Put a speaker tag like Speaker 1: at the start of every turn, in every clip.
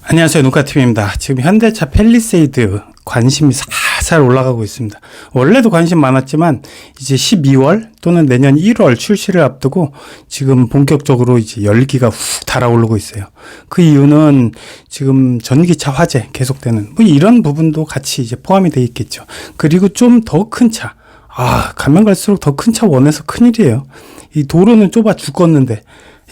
Speaker 1: 안녕하세요. 누카TV입니다. 지금 현대차 팰리세이드 관심이 살살 올라가고 있습니다. 원래도 관심 많았지만 이제 12월 또는 내년 1월 출시를 앞두고 지금 본격적으로 이제 열기가 훅 달아오르고 있어요. 그 이유는 지금 전기차 화재 계속되는 뭐 이런 부분도 같이 이제 포함이 돼 있겠죠. 그리고 좀 더 큰 차. 가면 갈수록 더 큰 차 원해서 큰일이에요. 이 도로는 좁아 죽겠는데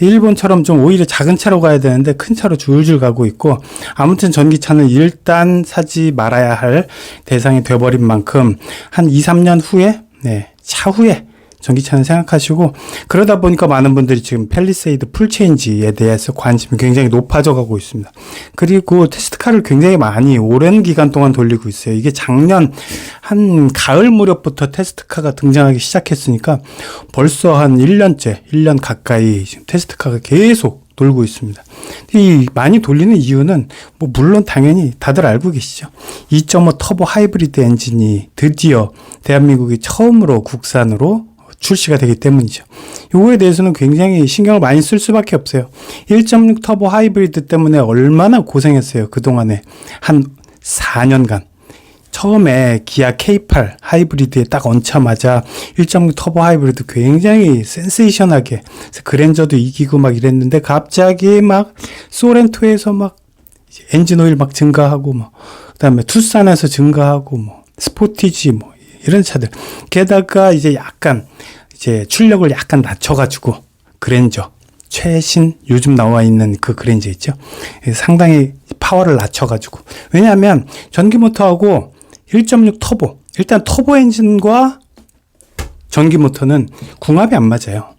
Speaker 1: 일본처럼 좀 오히려 작은 차로 가야 되는데 큰 차로 줄줄 가고 있고, 아무튼 전기차는 일단 사지 말아야 할 대상이 돼버린 만큼 한 2, 3년 후에 차후에 전기차는 생각하시고, 그러다 보니까 많은 분들이 지금 팰리세이드 풀체인지에 대해서 관심이 굉장히 높아져 가고 있습니다. 그리고 테스트카를 굉장히 많이 오랜 기간 동안 돌리고 있어요. 이게 작년 한 가을 무렵부터 테스트카가 등장하기 시작했으니까 벌써 한 1년 가까이 지금 테스트카가 계속 돌고 있습니다. 이 많이 돌리는 이유는 뭐 물론 당연히 다들 알고 계시죠. 2.5 터보 하이브리드 엔진이 드디어 대한민국이 처음으로 국산으로 출시가 되기 때문이죠. 요거에 대해서는 굉장히 신경을 많이 쓸 수밖에 없어요. 1.6 터보 하이브리드 때문에 얼마나 고생했어요. 그동안에 한 4년간. 처음에 기아 K8 하이브리드에 딱 얹자마자 1.6 터보 하이브리드 굉장히 센세이션하게 그랜저도 이기고 막 이랬는데, 갑자기 막 소렌토에서 막 엔진 오일 막 증가하고, 뭐 그다음에 투싼에서 증가하고, 뭐 스포티지 뭐 이런 차들. 게다가 이제 출력을 약간 낮춰가지고 그랜저, 최신 요즘 나와 있는 그 그랜저 있죠. 상당히 파워를 낮춰가지고. 왜냐하면 전기 모터하고 1.6 터보, 일단 터보 엔진과 전기 모터는 궁합이 안 맞아요.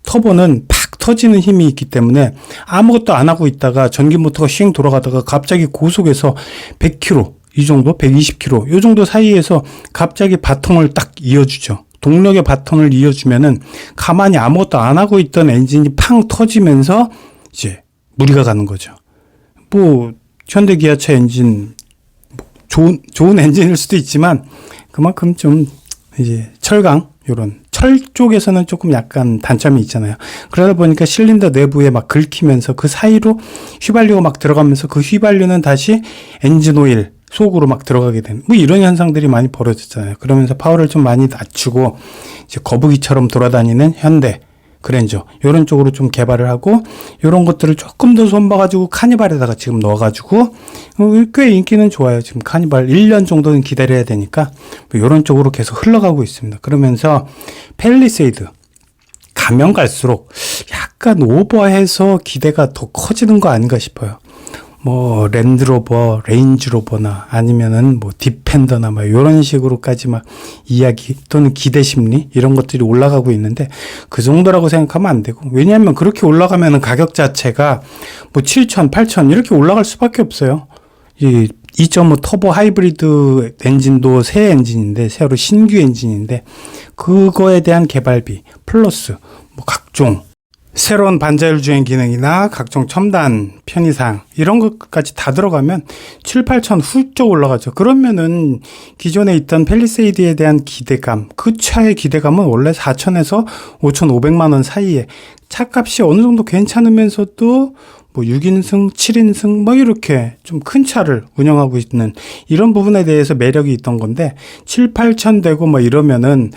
Speaker 1: 터보는 팍 터지는 힘이 있기 때문에 아무것도 안 하고 있다가 전기 모터가 쉥 돌아가다가 갑자기 고속에서 100km 이 정도, 120km 이 정도 사이에서 갑자기 바통을 딱 이어주죠. 동력의 바통을 이어주면은 가만히 아무것도 안 하고 있던 엔진이 팡 터지면서 이제 무리가 가는 거죠. 뭐 현대 기아차 엔진 좋은 엔진일 수도 있지만 그만큼 좀 이제 철강, 요런 철 쪽에서는 조금 약간 단점이 있잖아요. 그러다 보니까 실린더 내부에 막 긁히면서 그 사이로 휘발유가 막 들어가면서 그 휘발유는 다시 엔진 오일 속으로 막 들어가게 되는 뭐 이런 현상들이 많이 벌어졌잖아요. 그러면서 파워를 좀 많이 낮추고 이제 거북이처럼 돌아다니는 현대 그랜저 이런 쪽으로 좀 개발을 하고, 이런 것들을 조금 더 손봐가지고 카니발에다가 지금 넣어가지고 꽤 인기는 좋아요. 지금 카니발 1년 정도는 기다려야 되니까 뭐 이런 쪽으로 계속 흘러가고 있습니다. 그러면서 팰리세이드 가면 갈수록 약간 오버해서 기대가 더 커지는 거 아닌가 싶어요. 뭐 랜드로버, 레인지로버나 아니면은 뭐 디펜더나 막 이런 식으로까지 막 이야기 또는 기대 심리 이런 것들이 올라가고 있는데, 그 정도라고 생각하면 안 되고, 왜냐하면 그렇게 올라가면은 가격 자체가 뭐 7천, 8천 이렇게 올라갈 수밖에 없어요. 이 2.5 터보 하이브리드 엔진도 새 엔진인데, 새로 신규 엔진인데 그거에 대한 개발비 플러스 뭐 각종 새로운 반자율 주행 기능이나 각종 첨단 편의사항 이런 것까지 다 들어가면 7, 8천 훌쩍 올라가죠. 그러면은 기존에 있던 팰리세이드에 대한 기대감, 그 차의 기대감은 원래 4천에서 5,500만 원 사이에, 차값이 어느 정도 괜찮으면서도 뭐 6인승, 7인승 뭐 이렇게 좀 큰 차를 운영하고 있는 이런 부분에 대해서 매력이 있던 건데, 7, 8천 되고 뭐 이러면은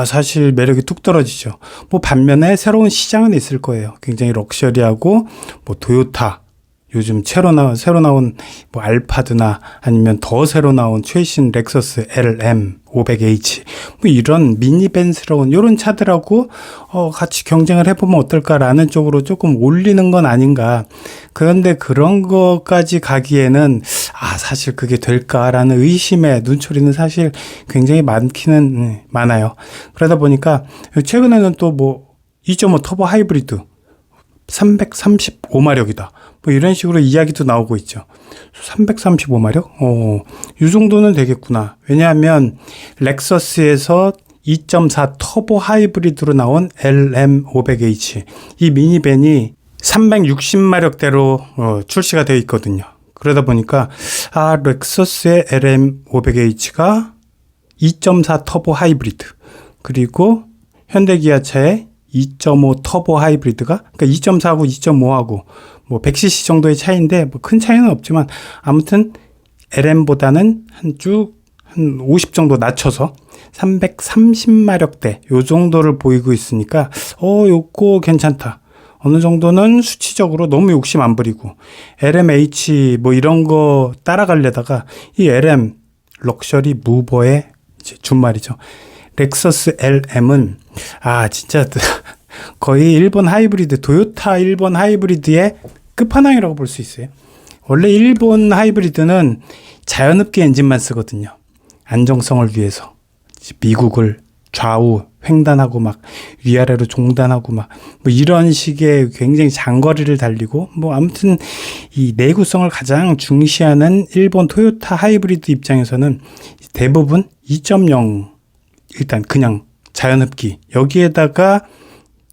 Speaker 1: 사실 매력이 뚝 떨어지죠. 뭐 반면에 새로운 시장은 있을 거예요. 굉장히 럭셔리하고 뭐 토요타, 요즘 새로 나온 뭐 알파드나 아니면 더 새로 나온 최신 렉서스 LM 500H 뭐 이런 미니밴스러운 이런 차들하고 같이 경쟁을 해보면 어떨까라는 쪽으로 조금 올리는 건 아닌가. 그런데 그런 것까지 가기에는 사실 그게 될까라는 의심의 눈초리는 사실 굉장히 많기는 많아요. 그러다 보니까 최근에는 또 뭐 2.5 터보 하이브리드 335마력이다. 뭐 이런 식으로 이야기도 나오고 있죠. 335마력? 이 정도는 되겠구나. 왜냐하면 렉서스에서 2.4 터보 하이브리드로 나온 LM500H 이 미니밴이 360마력대로 출시가 되어 있거든요. 그러다 보니까 렉서스의 LM500H가 2.4 터보 하이브리드, 그리고 현대기아차의 2.5 터보 하이브리드가, 그러니까 2.4하고 2.5하고 뭐 100cc 정도의 차이인데 뭐 큰 차이는 없지만 아무튼 LM보다는 한 50 정도 낮춰서 330마력대 요 정도를 보이고 있으니까 요거 괜찮다. 어느 정도는 수치적으로 너무 욕심 안 부리고 LMH 뭐 이런 거 따라가려다가 이 LM 럭셔리 무버의 이제 준말이죠. 렉서스 LM은 진짜 거의 일본 하이브리드, 도요타 일본 하이브리드의 끝판왕이라고 볼 수 있어요. 원래 일본 하이브리드는 자연흡기 엔진만 쓰거든요. 안정성을 위해서 미국을 좌우 횡단하고 막 위아래로 종단하고 막 뭐 이런 식의 굉장히 장거리를 달리고 뭐 아무튼 이 내구성을 가장 중시하는 일본 토요타 하이브리드 입장에서는 대부분 2.0 일단 그냥 자연흡기 여기에다가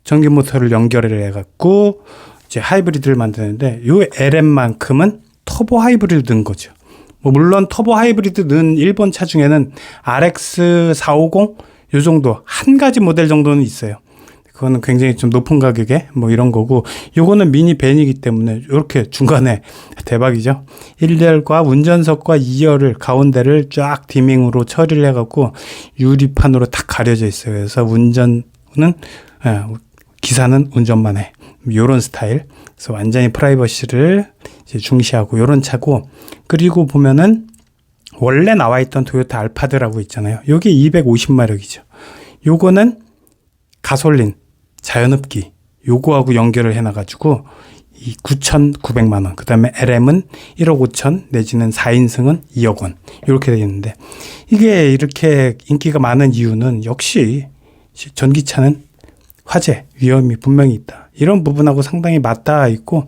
Speaker 1: 전기 모터를 연결을 해갖고 이제 하이브리드를 만드는데 요 LM만큼은 터보 하이브리드 넣은 거죠. 뭐 물론 터보 하이브리드 넣은 일본 차 중에는 RX450 요 정도 한 가지 모델 정도는 있어요. 그거는 굉장히 좀 높은 가격에 뭐 이런 거고 요거는 미니 밴이기 때문에 이렇게 중간에 대박이죠. 1열과 운전석과 2열을 가운데를 쫙 디밍으로 처리를 해갖고 유리판으로 딱 가려져 있어요. 그래서 기사는 운전만 해. 요런 스타일. 그래서 완전히 프라이버시를 이제 중시하고 요런 차고 그리고 보면은 원래 나와 있던 토요타 알파드라고 있잖아요. 요게 250마력이죠. 요거는 가솔린 자연흡기 요거하고 연결을 해놔가지고 이 9,900만 원. 그 다음에 LM은 1억 5천 내지는 4인승은 2억 원. 이렇게 되어 있는데 이게 이렇게 인기가 많은 이유는 역시 전기차는 화재 위험이 분명히 있다. 이런 부분하고 상당히 맞닿아 있고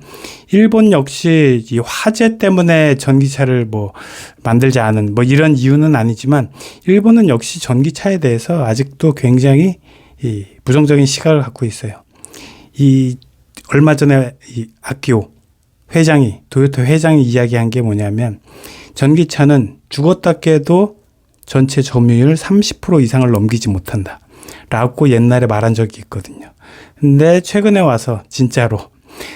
Speaker 1: 일본 역시 이 화재 때문에 전기차를 뭐 만들지 않은 뭐 이런 이유는 아니지만 일본은 역시 전기차에 대해서 아직도 굉장히 이 부정적인 시각을 갖고 있어요. 이 얼마 전에 이 아키오 회장이 도요타 회장이 이야기한 게 뭐냐면 전기차는 죽었다 깨도 전체 점유율 30% 이상을 넘기지 못한다. 라고 옛날에 말한 적이 있거든요. 근데 최근에 와서 진짜로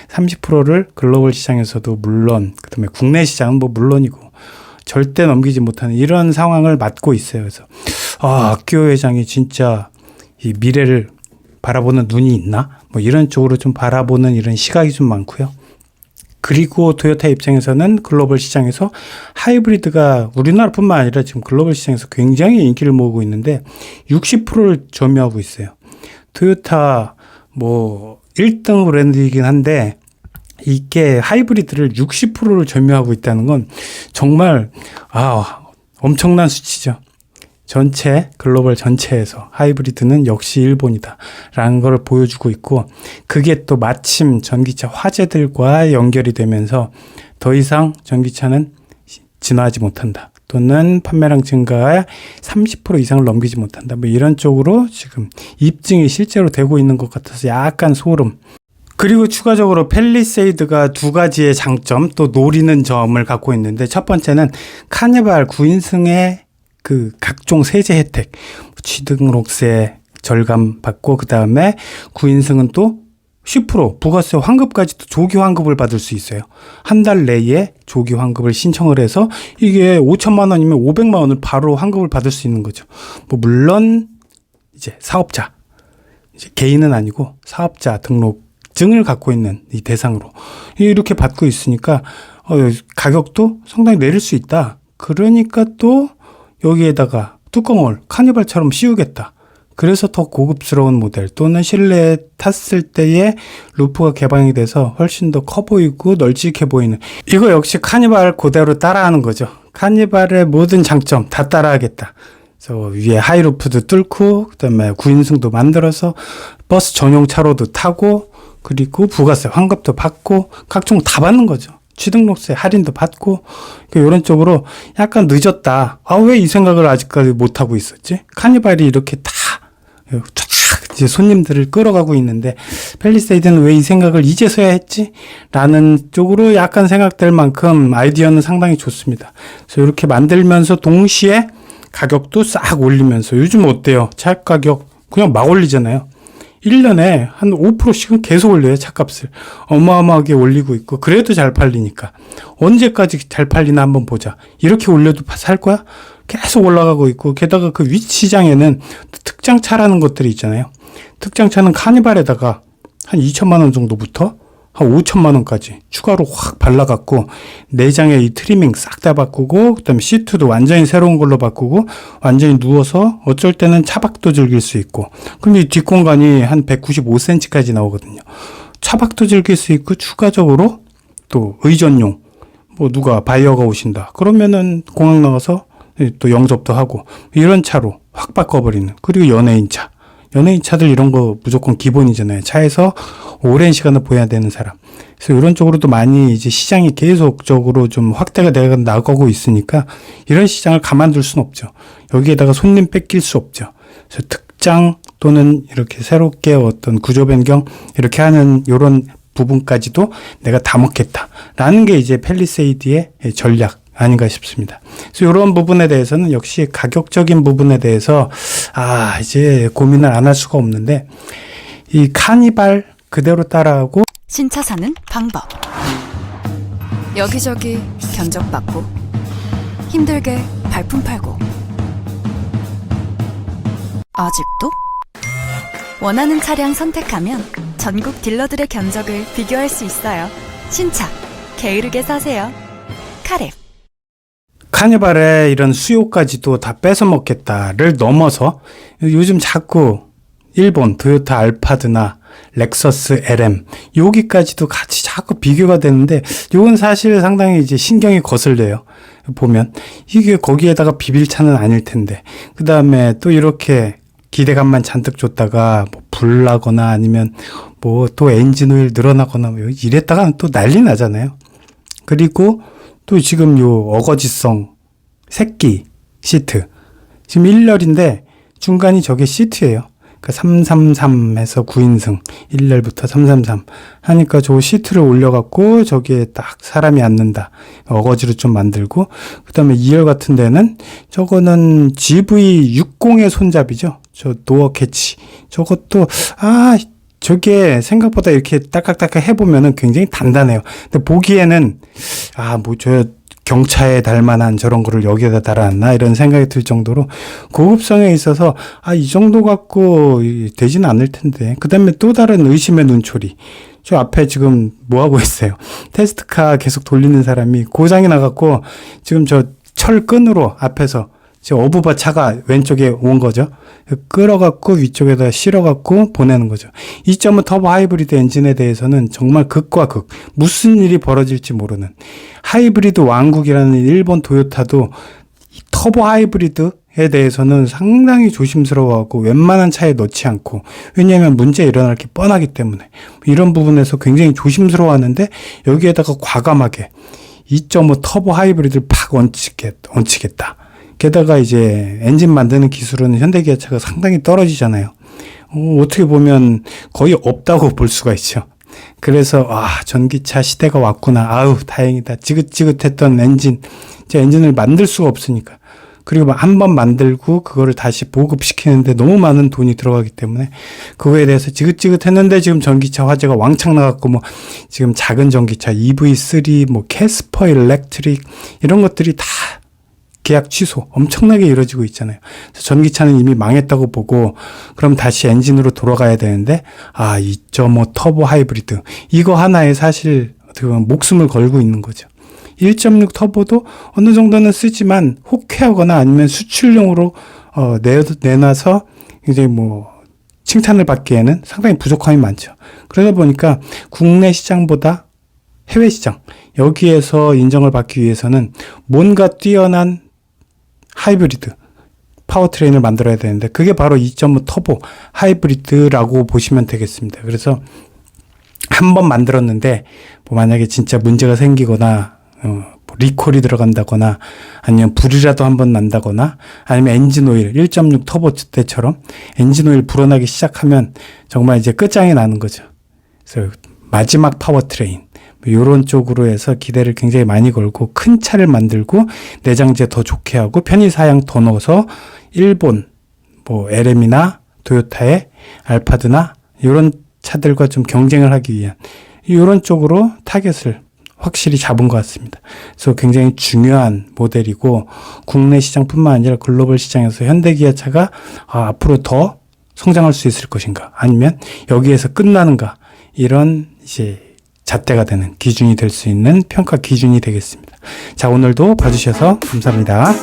Speaker 1: 30%를 글로벌 시장에서도 물론 그다음에 국내 시장은 뭐 물론이고 절대 넘기지 못하는 이런 상황을 맞고 있어요. 그래서 아키오 회장이 진짜 이 미래를 바라보는 눈이 있나? 뭐 이런 쪽으로 좀 바라보는 이런 시각이 좀 많고요. 그리고 토요타 입장에서는 글로벌 시장에서 하이브리드가 우리나라뿐만 아니라 지금 글로벌 시장에서 굉장히 인기를 모으고 있는데 60%를 점유하고 있어요. 토요타 뭐 1등 브랜드이긴 한데 이게 하이브리드를 60%를 점유하고 있다는 건 정말 엄청난 수치죠. 전체 글로벌 전체에서 하이브리드는 역시 일본이다 라는 걸 보여주고 있고 그게 또 마침 전기차 화재들과 연결이 되면서 더 이상 전기차는 진화하지 못한다 또는 판매량 증가에 30% 이상을 넘기지 못한다 뭐 이런 쪽으로 지금 입증이 실제로 되고 있는 것 같아서 약간 소름. 그리고 추가적으로 팰리세이드가 두 가지의 장점 또 노리는 점을 갖고 있는데 첫 번째는 카니발 9인승의 그 각종 세제 혜택, 취등록세 절감 받고 그 다음에 9인승은 또 10% 부가세 환급까지도 조기 환급을 받을 수 있어요. 한 달 내에 조기 환급을 신청을 해서 이게 5천만 원이면 500만 원을 바로 환급을 받을 수 있는 거죠. 뭐 물론 이제 사업자, 이제 개인은 아니고 사업자 등록증을 갖고 있는 이 대상으로 이렇게 받고 있으니까 가격도 상당히 내릴 수 있다. 그러니까 또 여기에다가 뚜껑을 카니발처럼 씌우겠다. 그래서 더 고급스러운 모델 또는 실내에 탔을 때의 루프가 개방이 돼서 훨씬 더 커 보이고 널찍해 보이는 이거 역시 카니발 그대로 따라하는 거죠. 카니발의 모든 장점 다 따라하겠다. 그래서 위에 하이루프도 뚫고 그다음에 9인승도 만들어서 버스 전용 차로도 타고 그리고 부가세 환급도 받고 각종 다 받는 거죠. 취등록세 할인도 받고 이런 쪽으로 약간 늦었다. 왜 이 생각을 아직까지 못하고 있었지? 카니발이 이렇게 다 이제 손님들을 끌어가고 있는데 팰리세이드는 왜 이 생각을 이제서야 했지? 라는 쪽으로 약간 생각될 만큼 아이디어는 상당히 좋습니다. 그래서 이렇게 만들면서 동시에 가격도 싹 올리면서 요즘 어때요? 차 가격 그냥 막 올리잖아요. 1년에 한 5%씩은 계속 올려요. 차값을. 어마어마하게 올리고 있고 그래도 잘 팔리니까. 언제까지 잘 팔리나 한번 보자. 이렇게 올려도 살 거야? 계속 올라가고 있고 게다가 그 윗시장에는 특장차라는 것들이 있잖아요. 특장차는 카니발에다가 한 2천만 원 정도부터 한 5천만 원까지 추가로 확 발라갖고 내장의 이 트리밍 싹 다 바꾸고 그다음에 시트도 완전히 새로운 걸로 바꾸고 완전히 누워서 어쩔 때는 차박도 즐길 수 있고 그럼 이 뒷공간이 한 195cm까지 나오거든요. 차박도 즐길 수 있고 추가적으로 또 의전용 뭐 누가 바이어가 오신다 그러면은 공항 나가서 또 영접도 하고 이런 차로 확 바꿔버리는 그리고 연예인 차들 이런 거 무조건 기본이잖아요. 차에서 오랜 시간을 보여야 되는 사람. 그래서 이런 쪽으로도 많이 이제 시장이 계속적으로 좀 확대가 되어 나가고 있으니까 이런 시장을 가만둘 수는 없죠. 여기에다가 손님 뺏길 수 없죠. 그래서 특장 또는 이렇게 새롭게 어떤 구조 변경 이렇게 하는 이런 부분까지도 내가 다 먹겠다라는 게 이제 팰리세이드의 전략. 아닌가 싶습니다. 그래서 이런 부분에 대해서는 역시 가격적인 부분에 대해서 이제 고민을 안 할 수가 없는데 이 카니발 그대로 따라하고
Speaker 2: 신차 사는 방법. 여기저기 견적받고 힘들게 발품 팔고 아직도? 원하는 차량 선택하면 전국 딜러들의 견적을 비교할 수 있어요. 신차 게으르게 사세요. 카랩.
Speaker 1: 카니발의 이런 수요까지도 다 뺏어 먹겠다를 넘어서 요즘 자꾸 일본 토요타 알파드나 렉서스 LM 여기까지도 같이 자꾸 비교가 되는데 이건 사실 상당히 이제 신경이 거슬려요. 보면 이게 거기에다가 비빌차는 아닐 텐데 그 다음에 또 이렇게 기대감만 잔뜩 줬다가 뭐 불나거나 아니면 뭐 또 엔진 오일 늘어나거나 뭐 이랬다가 또 난리 나잖아요. 그리고 또 지금 요 어거지성 새끼 시트 지금 1열인데 중간이 저게 시트예요. 그러니까 333에서 9인승 1열부터 333 하니까 저 시트를 올려갖고 저기에 딱 사람이 앉는다. 어거지로 좀 만들고 그 다음에 2열 같은 데는 저거는 GV60의 손잡이죠. 저 도어 캐치 저것도 저게 생각보다 이렇게 딸깍딸깍 해보면은 굉장히 단단해요. 근데 보기에는 저 경차에 달만한 저런 거를 여기에다 달아놨나 이런 생각이 들 정도로 고급성에 있어서 이 정도 갖고 되지는 않을 텐데 그 다음에 또 다른 의심의 눈초리 저 앞에 지금 뭐 하고 있어요. 테스트카 계속 돌리는 사람이 고장이 나갖고 지금 저 철끈으로 앞에서 어부바 차가 왼쪽에 온 거죠. 끌어갖고 위쪽에다 실어갖고 보내는 거죠. 2.5 터보 하이브리드 엔진에 대해서는 정말 극과 극 무슨 일이 벌어질지 모르는 하이브리드 왕국이라는 일본 토요타도 터보 하이브리드에 대해서는 상당히 조심스러워하고 웬만한 차에 넣지 않고 왜냐하면 문제 일어날 게 뻔하기 때문에 이런 부분에서 굉장히 조심스러워하는데 여기에다가 과감하게 2.5 터보 하이브리드를 팍 얹히겠다. 게다가 이제 엔진 만드는 기술은 현대기아차가 상당히 떨어지잖아요. 어떻게 보면 거의 없다고 볼 수가 있죠. 그래서 전기차 시대가 왔구나. 다행이다. 지긋지긋했던 엔진, 이제 엔진을 만들 수가 없으니까. 그리고 한 번 만들고 그거를 다시 보급시키는데 너무 많은 돈이 들어가기 때문에 그거에 대해서 지긋지긋했는데 지금 전기차 화재가 왕창 나갔고 뭐 지금 작은 전기차 EV3 뭐 캐스퍼 일렉트릭 이런 것들이 다 계약 취소 엄청나게 이루어지고 있잖아요. 전기차는 이미 망했다고 보고 그럼 다시 엔진으로 돌아가야 되는데 2.5 터보 하이브리드 이거 하나에 사실 어떻게 보면 목숨을 걸고 있는 거죠. 1.6 터보도 어느 정도는 쓰지만 호쾌하거나 아니면 수출용으로 내놔서 이제 뭐 칭찬을 받기에는 상당히 부족함이 많죠. 그러다 보니까 국내 시장보다 해외 시장 여기에서 인정을 받기 위해서는 뭔가 뛰어난 하이브리드 파워트레인을 만들어야 되는데 그게 바로 2.5 터보 하이브리드라고 보시면 되겠습니다. 그래서 한 번 만들었는데 뭐 만약에 진짜 문제가 생기거나 리콜이 들어간다거나 아니면 불이라도 한번 난다거나 아니면 엔진 오일 1.6 터보 때처럼 엔진 오일 불어나기 시작하면 정말 이제 끝장이 나는 거죠. 그래서 마지막 파워트레인 이런 쪽으로 해서 기대를 굉장히 많이 걸고 큰 차를 만들고 내장재 더 좋게 하고 편의사양 더 넣어서 일본 뭐 LM이나 토요타의 알파드나 이런 차들과 좀 경쟁을 하기 위한 이런 쪽으로 타겟을 확실히 잡은 것 같습니다. 그래서 굉장히 중요한 모델이고 국내 시장뿐만 아니라 글로벌 시장에서 현대기아차가 앞으로 더 성장할 수 있을 것인가 아니면 여기에서 끝나는가 이런 이제 잣대가 되는 기준이 될 수 있는 평가 기준이 되겠습니다. 자, 오늘도 봐주셔서 감사합니다.